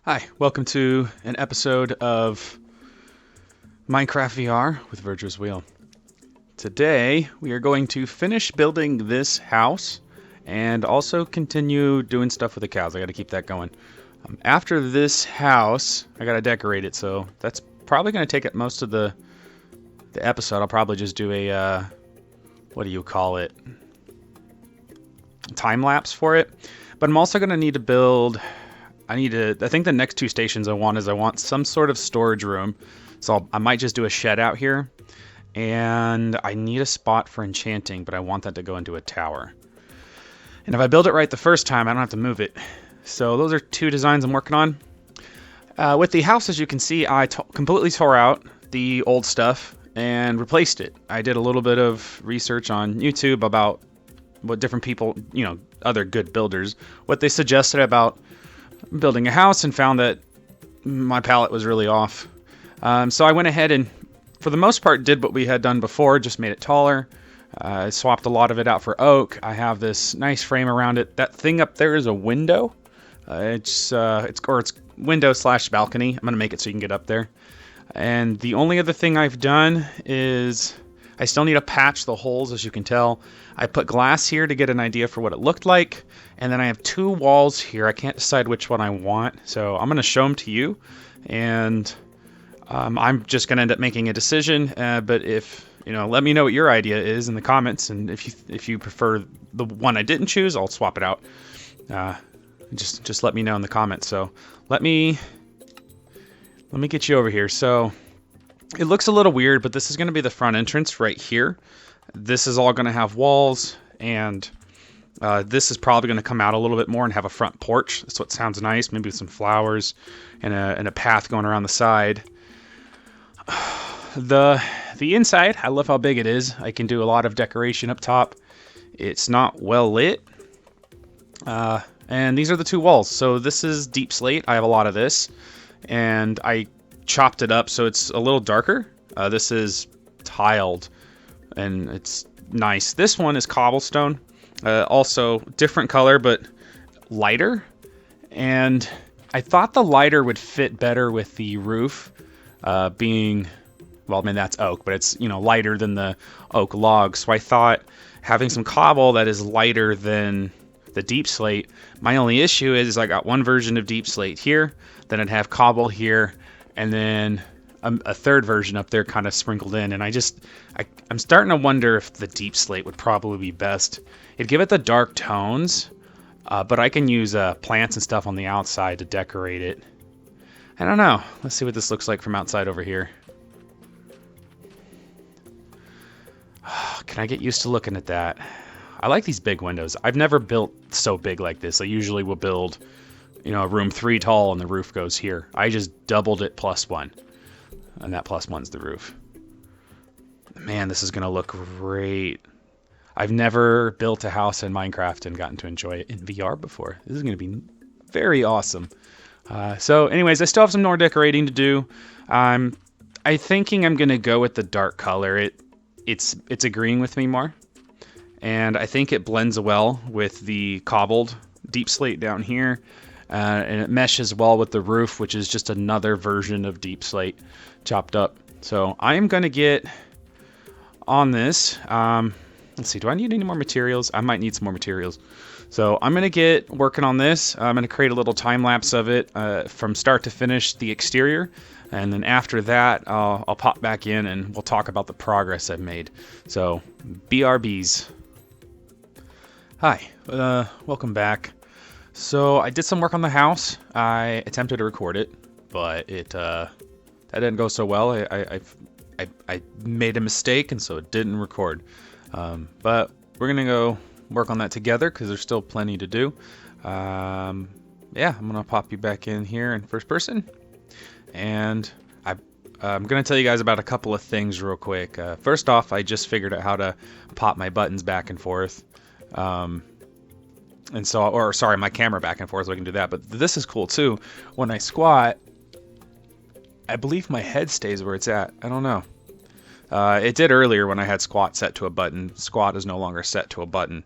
Hi, welcome to an episode of Minecraft VR with Virtuouswheel. Today we are going to finish building this house and also continue doing stuff with the cows. I got to keep that going. After this house, I got to decorate it, so that's probably going to take up most of the episode. I'll probably just do a, what do you call it? Time lapse for it. But I'm also going to need to build... I think the next two stations I want some sort of storage room. So I might just do a shed out here. And I need a spot for enchanting, but I want that to go into a tower. And if I build it right the first time, I don't have to move it. So those are two designs I'm working on. With the house, as you can see, I completely tore out the old stuff and replaced it. I did a little bit of research on YouTube about what different people, other good builders, what they suggested about building a house, and found that my palette was really off. So I went ahead and, for the most part, did what we had done before, just made it taller. I swapped a lot of it out for oak. I have this nice frame around it. That thing up there is a window. It's window / balcony. I'm gonna make it so you can get up there. And the only other thing I've done is I still need to patch the holes, as you can tell. I put glass here to get an idea for what it looked like. And then I have two walls here. I can't decide which one I want. So I'm going to show them to you. And I'm just going to end up making a decision. But if, let me know what your idea is in the comments. And if you prefer the one I didn't choose, I'll swap it out. Just let me know in the comments. So let me get you over here. So it looks a little weird, but this is going to be the front entrance right here. This is all going to have walls, and this is probably going to come out a little bit more and have a front porch. That's what sounds nice, maybe with some flowers and a path going around the side. The inside, I love how big it is. I can do a lot of decoration up top. It's not well lit. And these are the two walls. So this is deep slate. I have a lot of this, and I chopped it up so it's a little darker. This is tiled, and it's nice. This one is cobblestone, also different color but lighter, and I thought the lighter would fit better with the roof being, well, I mean, that's oak, but it's lighter than the oak log. So I thought having some cobble that is lighter than the deep slate. My only issue is I got one version of deep slate here, then I'd have cobble here, and then a third version up there kind of sprinkled in. And I'm starting to wonder if the deep slate would probably be best. It'd give it the dark tones, but I can use plants and stuff on the outside to decorate it. I don't know. Let's see what this looks like from outside over here. Can I get used to looking at that? I like these big windows. I've never built so big like this. I usually will build a room 3 tall and the roof goes here. I just doubled it +1. And that +1's the roof. Man, this is going to look great. I've never built a house in Minecraft and gotten to enjoy it in VR before. This is going to be very awesome. So anyways, I still have some more decorating to do. I'm thinking I'm going to go with the dark color. It's agreeing with me more. And I think it blends well with the cobbled deep slate down here. And it meshes well with the roof, which is just another version of deep slate chopped up. So I am going to get on this. Let's see, do I need any more materials? I might need some more materials. So I'm going to get working on this. I'm going to create a little time lapse of it from start to finish, the exterior. And then after that, I'll pop back in and we'll talk about the progress I've made. So BRBs. Hi, welcome back. So I did some work on the house. I attempted to record it, but that didn't go so well. I made a mistake, and so it didn't record. But we're gonna go work on that together because there's still plenty to do. Yeah, I'm gonna pop you back in here in first person, and I'm gonna tell you guys about a couple of things real quick. First off, I just figured out how to pop my buttons back and forth. And so, or sorry, my camera back and forth, so I can do that. But this is cool too. When I squat, I believe my head stays where it's at. I don't know. It did earlier when I had squat set to a button. Squat is no longer set to a button.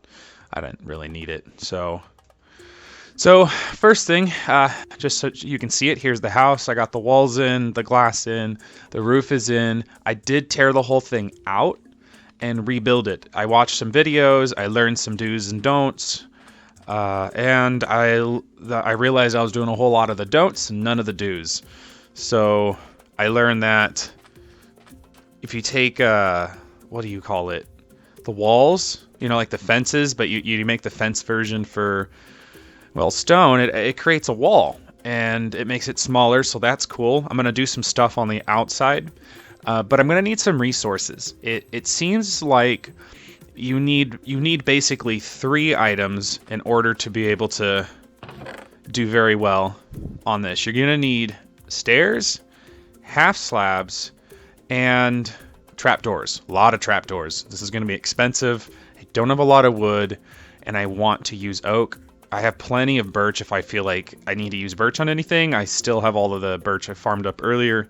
I didn't really need it. So So first thing, just so you can see it, here's the house. I got the walls in, the glass in, the roof is in. I did tear the whole thing out and rebuild it. I watched some videos, I learned some do's and don'ts, and I realized I was doing a whole lot of the don'ts and none of the do's. So I learned that if you take, what do you call it? The walls, you know, like the fences, but you make the fence version for, well, stone, it creates a wall and it makes it smaller, so that's cool. I'm going to do some stuff on the outside, but I'm going to need some resources. It seems like you need basically 3 items in order to be able to do very well on this. You're going to need stairs, half slabs, and trapdoors. A lot of trapdoors. This is going to be expensive. I don't have a lot of wood, and I want to use oak. I have plenty of birch if I feel like I need to use birch on anything. I still have all of the birch I farmed up earlier,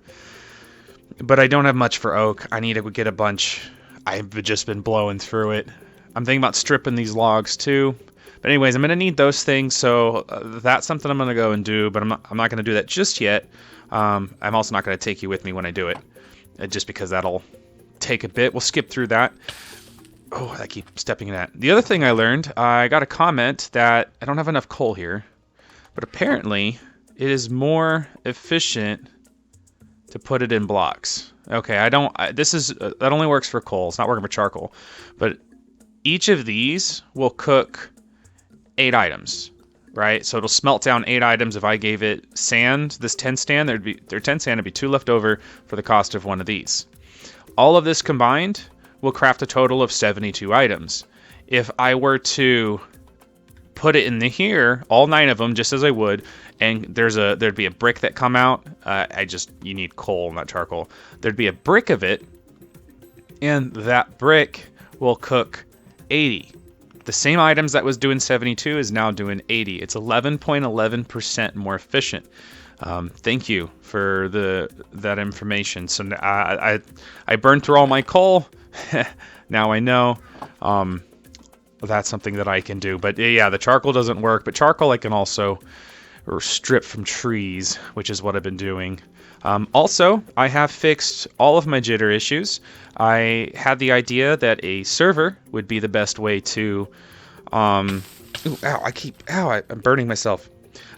but I don't have much for oak. I need to get a bunch. I've just been blowing through it. I'm thinking about stripping these logs too. But anyways, I'm going to need those things, so that's something I'm going to go and do, but I'm not going to do that just yet. I'm also not going to take you with me when I do it, just because that'll take a bit. We'll skip through that. Oh, I keep stepping in that. The other thing I learned, I got a comment that I don't have enough coal here, but apparently it is more efficient to put it in blocks. Okay, that only works for coal. It's not working for charcoal. But each of these will cook 8 items, right? So it'll smelt down 8 items. If I gave it sand, this 10 sand, there'd be 10 sand, there'd be 2 left over for the cost of one of these. All of this combined will craft a total of 72 items. If I were to put it in here, all 9 of them, just as I would, and there'd be a brick that come out. You need coal, not charcoal. There'd be a brick of it, and that brick will cook 80. The same items that was doing 72 is now doing 80. It's 11.11% more efficient. Thank you for that information. So I burned through all my coal. Now I know. That's something that I can do. But yeah, the charcoal doesn't work. But charcoal I can also strip from trees, which is what I've been doing. Also, I have fixed all of my jitter issues. I had the idea that a server would be the best way to... I'm burning myself.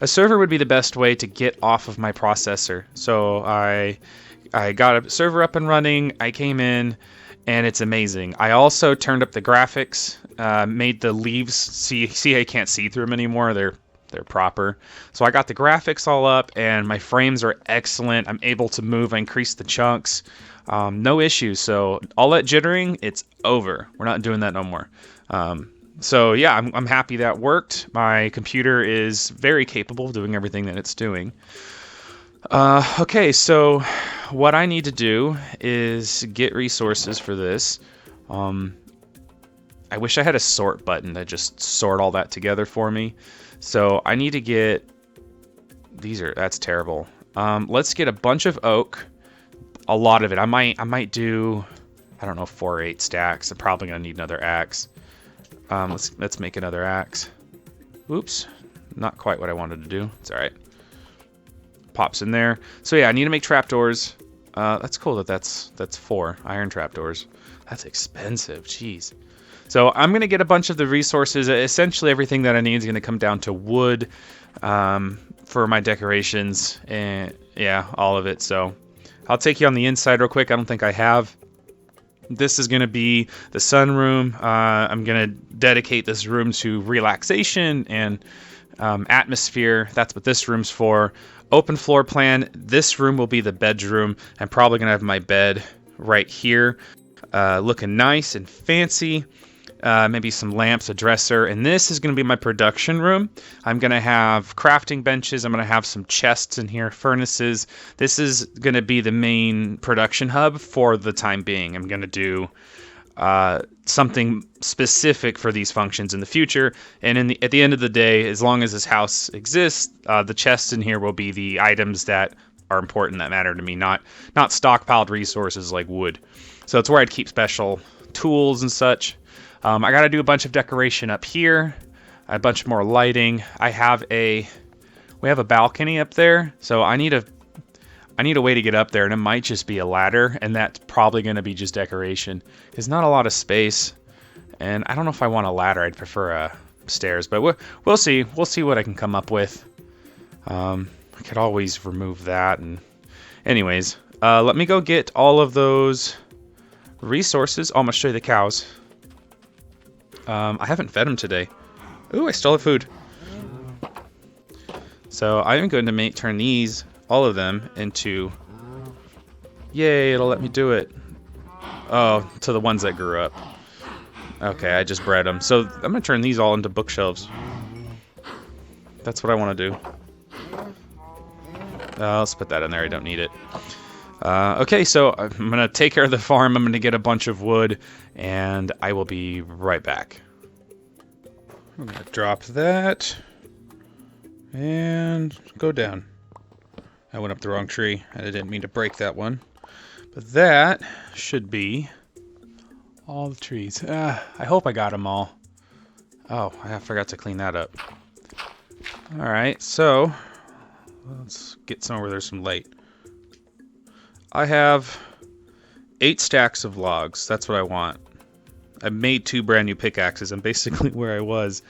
A server would be the best way to get off of my processor. So I got a server up and running. I came in, and it's amazing. I also turned up the graphics, made the leaves. See, I can't see through them anymore. They're proper. So I got the graphics all up, and my frames are excellent. I'm able to move. I increased the chunks. No issues. So all that jittering, it's over. We're not doing that no more. So yeah, I'm happy that worked. My computer is very capable of doing everything that it's doing. Okay, so what I need to do is get resources for this. I wish I had a sort button to just sort all that together for me. So I need to get... That's terrible. Let's get a bunch of oak. A lot of it. I might do, I don't know, 4 or 8 stacks. I'm probably going to need another axe. Let's make another axe. Oops. Not quite what I wanted to do. It's alright. Pops in there. So yeah, I need to make trapdoors. That's cool that's 4 iron trapdoors. That's expensive. Jeez. So I'm going to get a bunch of the resources. Essentially everything that I need is going to come down to wood for my decorations. And yeah, all of it. So I'll take you on the inside real quick. I don't think I have. This is going to be the sunroom. I'm going to dedicate this room to relaxation and atmosphere. That's what this room's for. Open floor plan. This room will be the bedroom. I'm probably going to have my bed right here, looking nice and fancy. Maybe some lamps, a dresser, and this is going to be my production room. I'm going to have crafting benches. I'm going to have some chests in here, furnaces. This is going to be the main production hub for the time being. I'm going to do something specific for these functions in the future, and at the end of the day, as long as this house exists, the chests in here will be the items that are important, that matter to me, not stockpiled resources like wood. So it's where I'd keep special tools and such. I got to do a bunch of decoration up here. A bunch more lighting. We have a balcony up there, so I need a way to get up there, and it might just be a ladder, and that's probably going to be just decoration. There's not a lot of space, and I don't know if I want a ladder. I'd prefer stairs, but we'll see. We'll see what I can come up with. I could always remove that. And anyways, let me go get all of those resources. Oh, I'm going to show you the cows. I haven't fed them today. Ooh, I still have food. So I am going to turn these, all of them, into... Yay, it'll let me do it. Oh, to the ones that grew up. Okay, I just bred them. So I'm going to turn these all into bookshelves. That's what I want to do. Let's put that in there. I don't need it. Okay, so I'm going to take care of the farm. I'm going to get a bunch of wood, and I will be right back. I'm going to drop that and go down. I went up the wrong tree, and I didn't mean to break that one. But that should be all the trees. I hope I got them all. Oh, I forgot to clean that up. Alright, so let's get somewhere where there's some light. I have 8 stacks of logs. That's what I want. I made 2 brand new pickaxes. I'm basically where I was.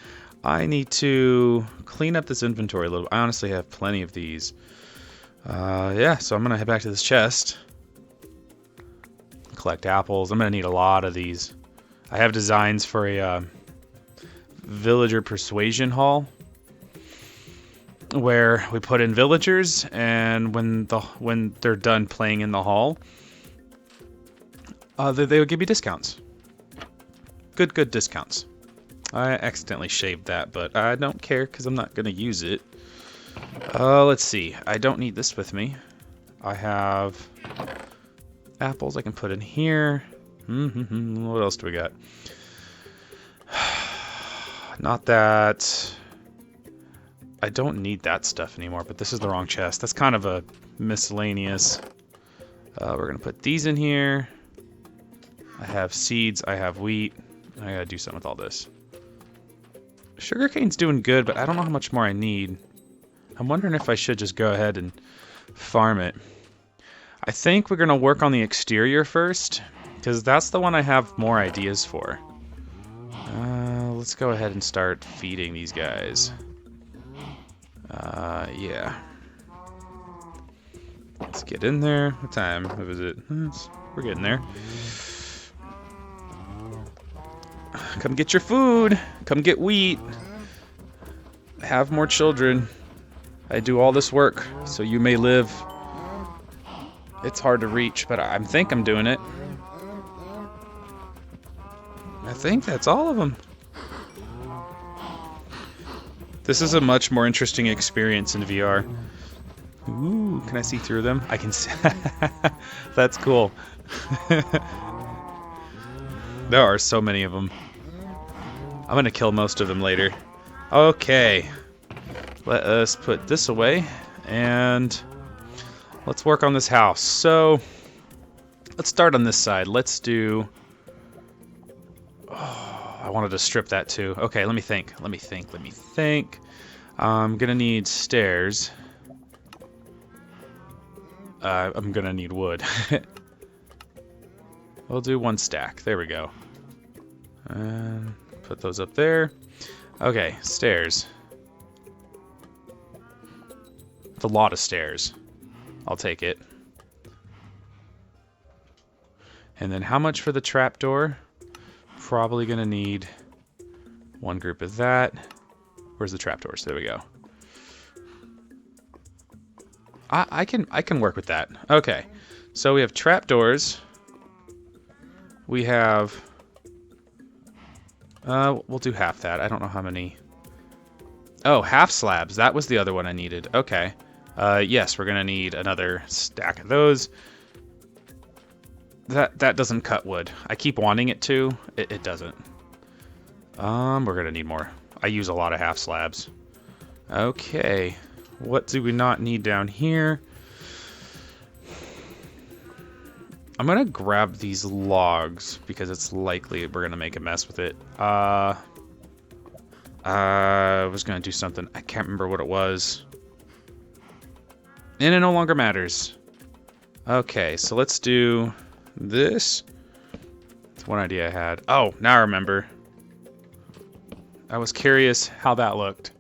I need to clean up this inventory a little. I honestly have plenty of these. Yeah, so I'm going to head back to this chest. Collect apples. I'm going to need a lot of these. I have designs for a villager persuasion hall, where we put in villagers, and when they're done playing in the hall, they would give you discounts. Good discounts. I accidentally shaved that, but I don't care because I'm not going to use it. Let's see. I don't need this with me. I have apples I can put in here. What else do we got? Not that. I don't need that stuff anymore, but this is the wrong chest. That's kind of a miscellaneous. We're going to put these in here. I have seeds. I have wheat. I got to do something with all this. Sugarcane's doing good, but I don't know how much more I need. I'm wondering if I should just go ahead and farm it. I think we're going to work on the exterior first, because that's the one I have more ideas for. Let's go ahead and start feeding these guys. Yeah. Let's get in there. What time? What was it? We're getting there. Come get your food. Come get wheat. Have more children. I do all this work so you may live. It's hard to reach, but I think I'm doing it. I think that's all of them. This is a much more interesting experience in VR. Ooh, can I see through them? I can see. That's cool. There are so many of them. I'm gonna kill most of them later. Okay. Let us put this away, and let's work on this house. So, let's start on this side. Let's do... Oh, I wanted to strip that too. Okay, let me think. I'm gonna need stairs. I'm gonna need wood. We'll do 1 stack. There we go. And put those up there. Okay, stairs. It's a lot of stairs. I'll take it. And then how much for the trapdoor? Probably gonna need 1 group of that. Where's the trapdoors? There we go. I can work with that. Okay, so we have trapdoors. We have. We'll do half that. I don't know how many. Oh, half slabs. That was the other one I needed. Okay. Yes, we're gonna need another stack of those. That doesn't cut wood. I keep wanting it to. It doesn't. We're gonna need more. I use a lot of half slabs. Okay. What do we not need down here? I'm gonna grab these logs because it's likely we're gonna make a mess with it. I I was going to do something. I can't remember what it was. And it no longer matters. Okay, so let's do this. That's one idea I had. Oh, now I remember. I was curious how that looked.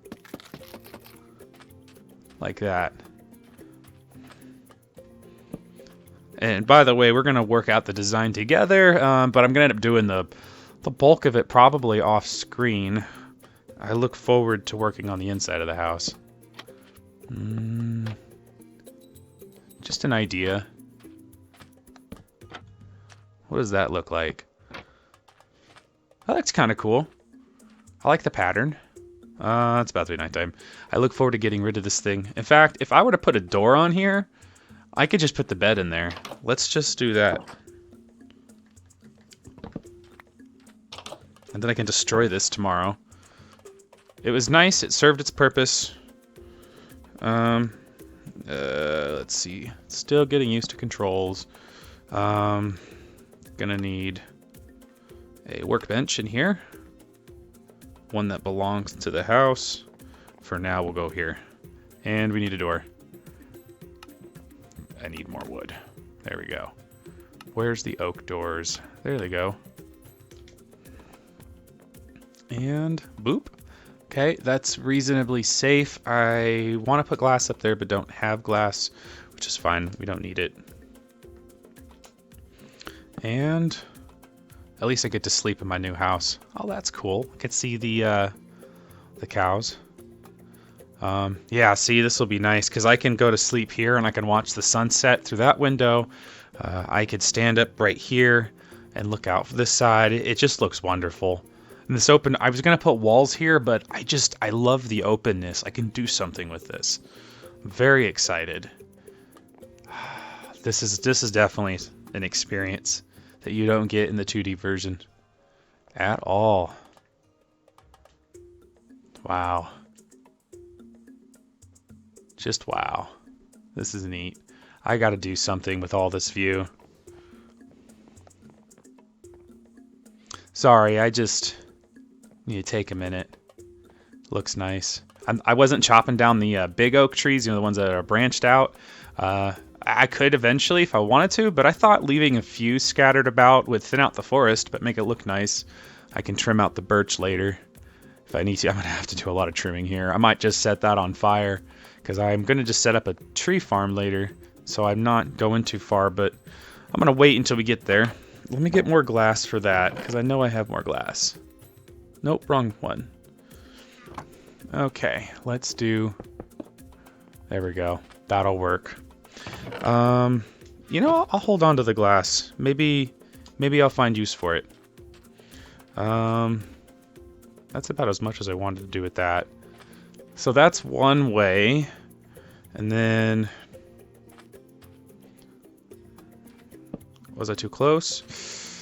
Like that. And by the way, we're going to work out the design together, but I'm going to end up doing the bulk of it probably off screen. I look forward to working on the inside of the house. Just an idea. What does that look like? That looks kind of cool. I like the pattern. It's about to be nighttime. I look forward to getting rid of this thing. In fact, if I were to put a door on here, I could just put the bed in there. Let's just do that. And then I can destroy this tomorrow. It was nice. It served its purpose. Let's see. Still getting used to controls. Gonna need a workbench in here. One that belongs to the house. For now, we'll go here. And we need a door. I need more wood. There we go. Where's the oak doors? There they go. And boop. Okay, that's reasonably safe. I want to put glass up there, but don't have glass, which is fine. We don't need it. And at least I get to sleep in my new house. Oh, that's cool. I can see the cows. Yeah, see, this will be nice because I can go to sleep here and I can watch the sunset through that window. I could stand up right here and look out for this side. It just looks wonderful. And this open, I was going to put walls here, but I love the openness. I can do something with this. I'm very excited. This is definitely an experience that you don't get in the 2D version at all. Wow. Just wow. This is neat. I got to do something with all this view. Sorry, I just need to take a minute. Looks nice. I wasn't chopping down the big oak trees, the ones that are branched out. I could eventually if I wanted to, but I thought leaving a few scattered about would thin out the forest, but make it look nice. I can trim out the birch later if I need to. I'm going to have to do a lot of trimming here. I might just set that on fire because I'm going to just set up a tree farm later, so I'm not going too far, but I'm going to wait until we get there. Let me get more glass for that because I know I have more glass. Nope, wrong one. Okay, let's do... There we go. That'll work. You know, I'll hold on to the glass. Maybe I'll find use for it. That's about as much as I wanted to do with that. So that's one way. And then... Was I too close?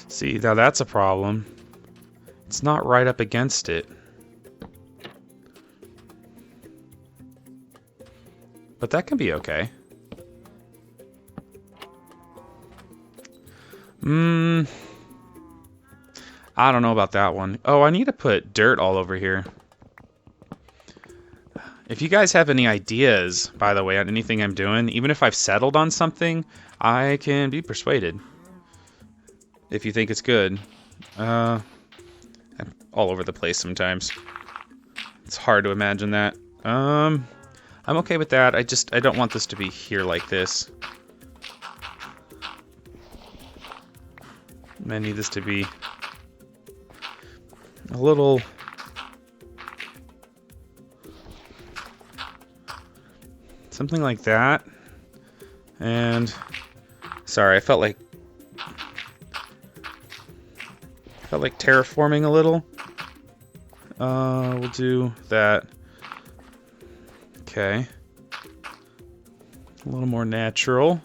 See, now that's a problem. It's not right up against it. But that can be okay. I don't know about that one. Oh, I need to put dirt all over here. If you guys have any ideas, by the way, on anything I'm doing, even if I've settled on something, I can be persuaded. If you think it's good. I'm all over the place sometimes. It's hard to imagine that. I'm okay with that. I don't want this to be here like this. I need this to be a little... Something like that. And... Sorry, I felt like terraforming a little. We'll do that. Okay. A little more natural.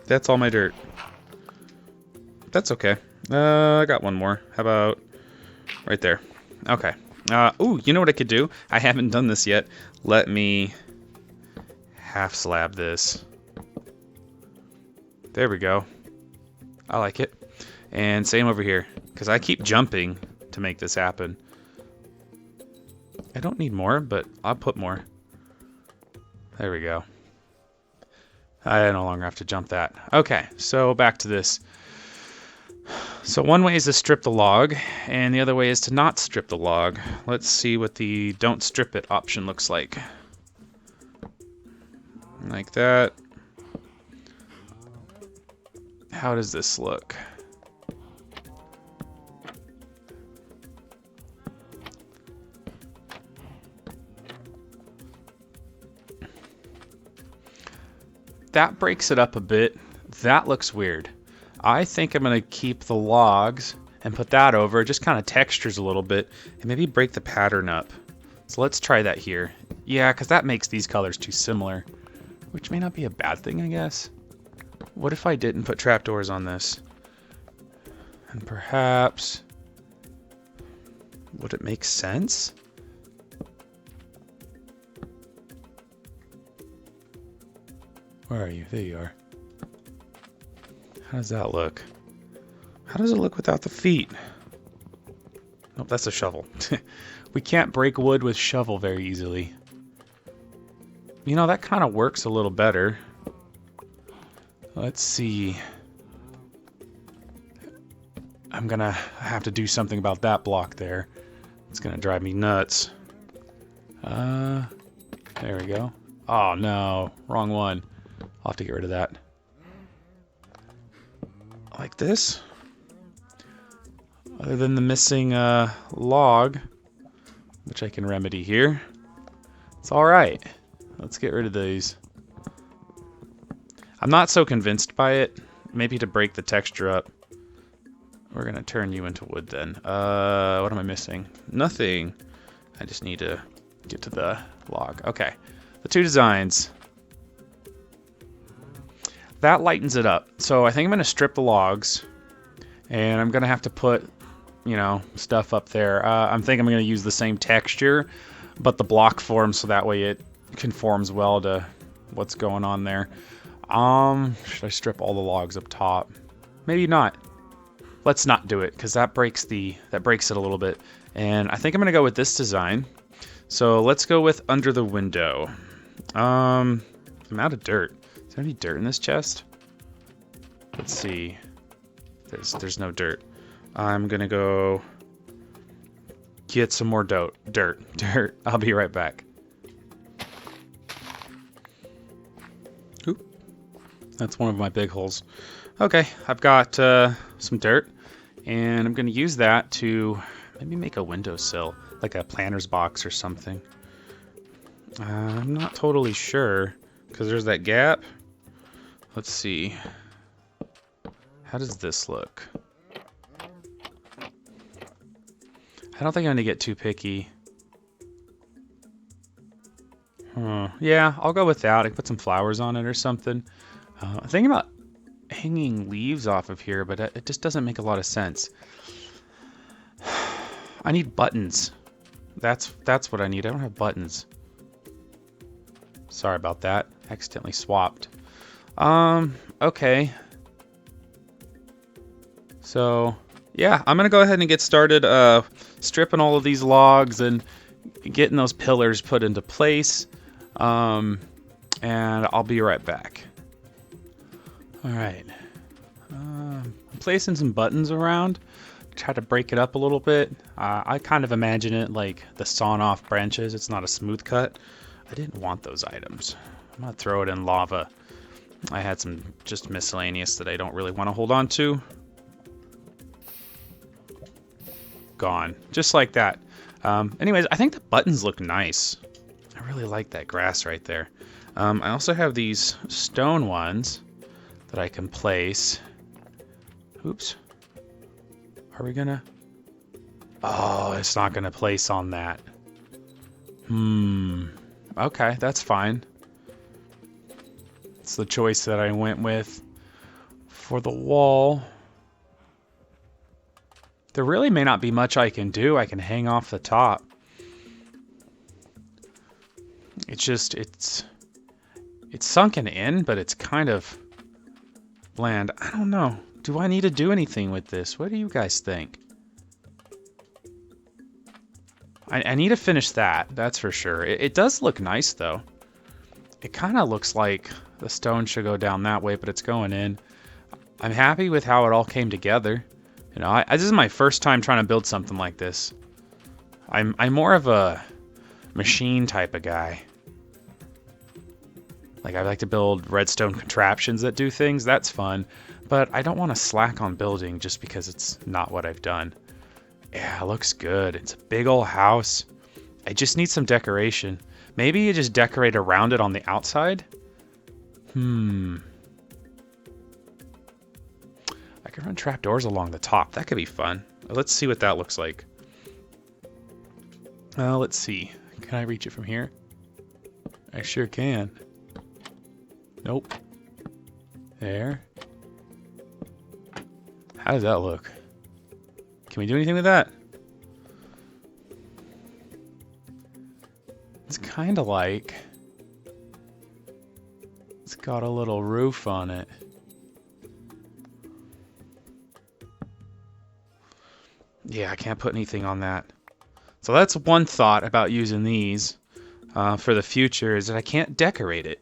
That's all my dirt. That's okay. I got one more. How about right there? Okay. Ooh, you know what I could do? I haven't done this yet. Let me half slab this. There we go. I like it. And same over here, because I keep jumping to make this happen. I don't need more, but I'll put more. There we go. I no longer have to jump that. Okay, so back to this. So one way is to strip the log, and the other way is to not strip the log. Let's see what the don't strip it option looks like. Like that. How does this look? That breaks it up a bit. That looks weird. I think I'm going to keep the logs and put that over. It just kind of textures a little bit and maybe break the pattern up. So let's try that here. Yeah, because that makes these colors too similar, which may not be a bad thing, I guess. What if I didn't put trapdoors on this? And perhaps, would it make sense? Where are you? There you are. How does that look? How does it look without the feet? Nope, that's a shovel. We can't break wood with shovel very easily. You know, that kind of works a little better. Let's see. I'm gonna have to do something about that block there. It's gonna drive me nuts. There we go. Oh no, wrong one. I'll have to get rid of that. Like this. Other than the missing log, which I can remedy here, it's alright. Let's get rid of these. I'm not so convinced by it. Maybe to break the texture up. We're gonna turn you into wood then. What am I missing? Nothing. I just need to get to the log. Okay. The two designs. That lightens it up. So I think I'm gonna strip the logs, and I'm gonna have to put, you know, stuff up there. I'm thinking I'm gonna use the same texture, but the block form so that way it conforms well to what's going on there. Should I strip all the logs up top? Maybe not. Let's not do it, because that breaks it a little bit. And I think I'm gonna go with this design. So let's go with under the window. I'm out of dirt. Is there any dirt in this chest? Let's see. There's no dirt. I'm gonna go get some more dirt. I'll be right back. Oop. That's one of my big holes. Okay, I've got some dirt, and I'm gonna use that to maybe make a windowsill, like a planter's box or something. I'm not totally sure, because there's that gap. Let's see. How does this look? I don't think I'm gonna get too picky. Yeah, I'll go with that. I can put some flowers on it or something. I'm thinking about hanging leaves off of here, but it just doesn't make a lot of sense. I need buttons. That's what I need. I don't have buttons. Sorry about that. Accidentally swapped. Okay. So, yeah, I'm gonna go ahead and get started stripping all of these logs and getting those pillars put into place. And I'll be right back. Alright. I'm placing some buttons around. Try to break it up a little bit. I kind of imagine it like the sawn off branches. It's not a smooth cut. I didn't want those items. I'm gonna throw it in lava. I had some just miscellaneous that I don't really want to hold on to. Gone. Just like that. Anyways, I think the buttons look nice. I really like that grass right there. I also have these stone ones that I can place. Oops. Are we gonna? Oh, it's not gonna place on that. Okay, that's fine. It's the choice that I went with. For the wall, there really may not be much I can do. I can hang off the top. It's sunken in, but it's kind of bland. I don't know. Do I need to do anything with this? What do you guys think? I need to finish that, that's for sure. It does look nice, though. It kind of looks like the stone should go down that way, but it's going in. I'm happy with how it all came together. You know, this is my first time trying to build something like this. I'm more of a machine type of guy. Like, I like to build redstone contraptions that do things. That's fun. But I don't want to slack on building just because it's not what I've done. Yeah, it looks good. It's a big old house. I just need some decoration. Maybe you just decorate around it on the outside? I could run trapdoors along the top. That could be fun. Let's see what that looks like. Let's see. Can I reach it from here? I sure can. Nope. There. How does that look? Can we do anything with that? It's kind of like it's got a little roof on it. Yeah, I can't put anything on that. So that's one thought about using these for the future, is that I can't decorate it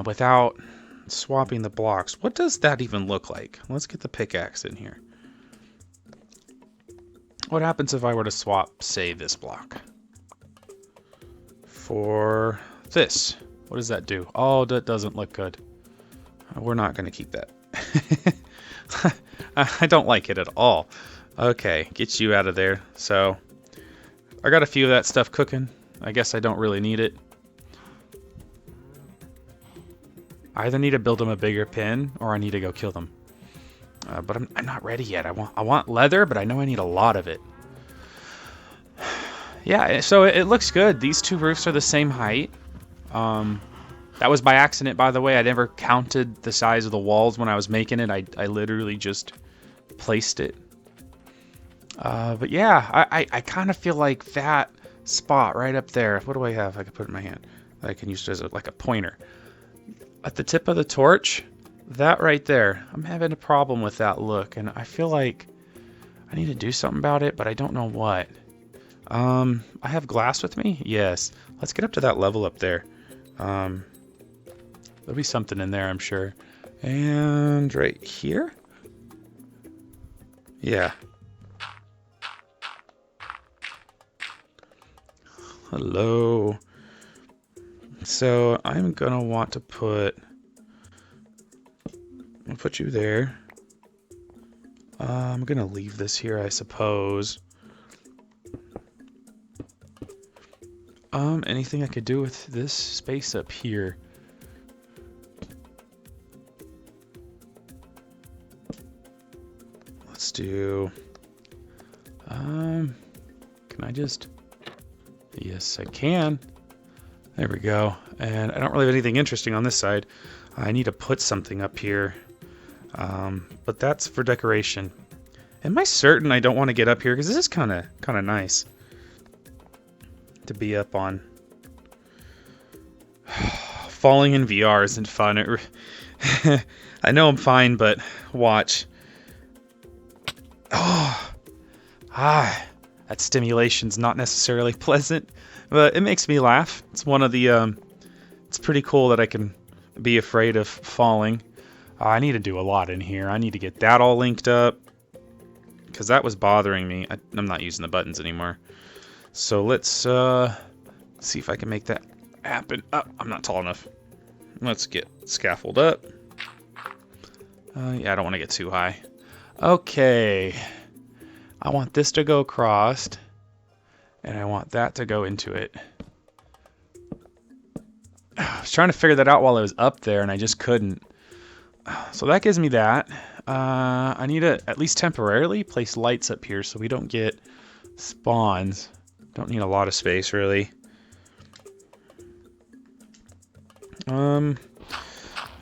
without swapping the blocks. What does that even look like? Let's get the pickaxe in here. What happens if I were to swap, say, this block for this? What does that do? Oh, that doesn't look good. We're not going to keep that. I don't like it at all. Okay, get you out of there. So, I got a few of that stuff cooking. I guess I don't really need it. I either need to build them a bigger pen, or I need to go kill them. But I'm not ready yet. I want leather, but I know I need a lot of it. Yeah, so it looks good. These two roofs are the same height. That was by accident, by the way. I never counted the size of the walls when I was making it. I literally just placed it. But yeah, I kind of feel like that spot right up there. What do I have I can put in my hand that I can use as like a pointer? At the tip of the torch, that right there, I'm having a problem with that look, and I feel like I need to do something about it, but I don't know what. I have glass with me? Yes. Let's get up to that level up there. There'll be something in there, I'm sure. And right here? Yeah. Hello. So I'm gonna want to I'll put you there. I'm gonna leave this here, I suppose. Anything I could do with this space up here? Let's do, can I just, yes, I can. There we go. And I don't really have anything interesting on this side. I need to put something up here. But that's for decoration. Am I certain I don't want to get up here? Because this is kind of nice to be up on. Falling in VR isn't fun. I know I'm fine, but watch. That stimulation's not necessarily pleasant, but it makes me laugh. It's one of the, it's pretty cool that I can be afraid of falling. I need to do a lot in here. I need to get that all linked up, because that was bothering me. I'm not using the buttons anymore. So let's see if I can make that happen. I'm not tall enough. Let's get scaffold up. Yeah, I don't want to get too high. Okay. I want this to go across, and I want that to go into it. I was trying to figure that out while I was up there, and I just couldn't. So that gives me that. I need to, at least temporarily, place lights up here so we don't get spawns. Don't need a lot of space, really.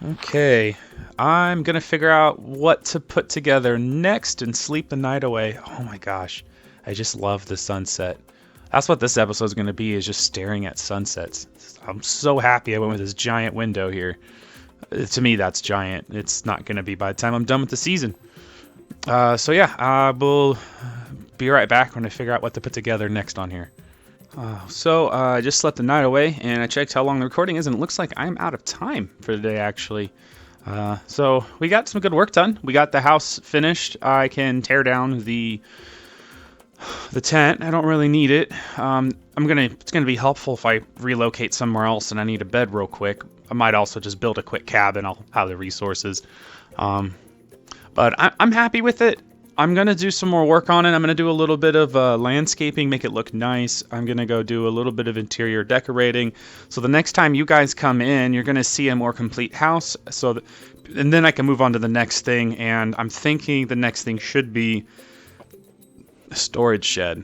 Okay. I'm gonna figure out what to put together next and sleep the night away. Oh my gosh. I just love the sunset. That's what this episode is going to be, is just staring at sunsets. I'm so happy I went with this giant window here. To me, that's giant. It's not going to be by the time I'm done with the season. So yeah, we'll be right back when I figure out what to put together next on here. So I just slept the night away, and I checked how long the recording is, and it looks like I'm out of time for the day, actually. So we got some good work done. We got the house finished. I can tear down the tent. I don't really need it. It's gonna be helpful if I relocate somewhere else and I need a bed real quick. I might also just build a quick cabin. I'll have the resources. But I'm happy with it. I'm gonna do some more work on it. I'm gonna do a little bit of landscaping, make it look nice. I'm gonna go do a little bit of interior decorating. So the next time you guys come in, you're gonna see a more complete house. And then I can move on to the next thing. And I'm thinking the next thing should be a storage shed.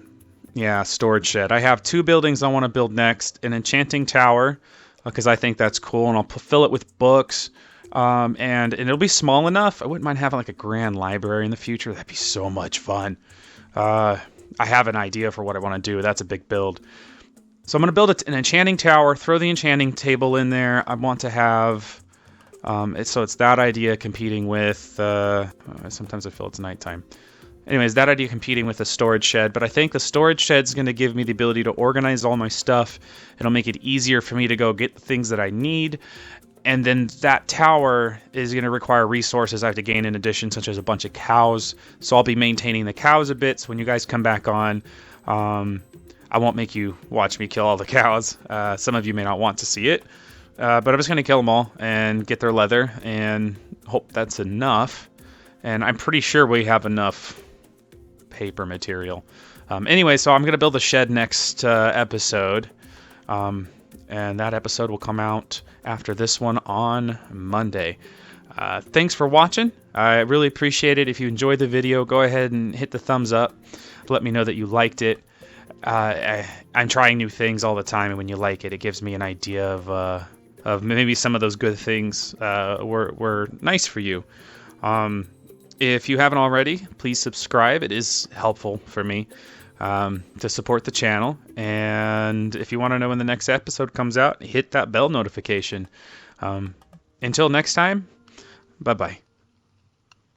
Yeah, storage shed. I have 2 buildings I want to build next. An enchanting tower, because I think that's cool, and I'll fill it with books. And it'll be small enough. I wouldn't mind having like a grand library in the future. That'd be so much fun. I have an idea for what I want to do. That's a big build. So I'm going to build an enchanting tower, throw the enchanting table in there. I want to have, so it's that idea competing with, sometimes I feel it's nighttime. Anyways, that idea competing with a storage shed, but I think the storage shed's going to give me the ability to organize all my stuff. It'll make it easier for me to go get the things that I need. And then that tower is going to require resources I have to gain in addition, such as a bunch of cows. So I'll be maintaining the cows a bit. So when you guys come back on, I won't make you watch me kill all the cows. Some of you may not want to see it. But I'm just going to kill them all and get their leather and hope that's enough. And I'm pretty sure we have enough paper material. Anyway, so I'm going to build a shed next episode. And that episode will come out after this one on Monday. Thanks for watching. I really appreciate it. If you enjoyed the video, go ahead and hit the thumbs up. Let me know that you liked it. I'm trying new things all the time, and when you like it, it gives me an idea of maybe some of those good things were nice for you. If you haven't already, please subscribe. It is helpful for me to support the channel. And if you want to know when the next episode comes out, hit that bell notification. Until next time, bye-bye.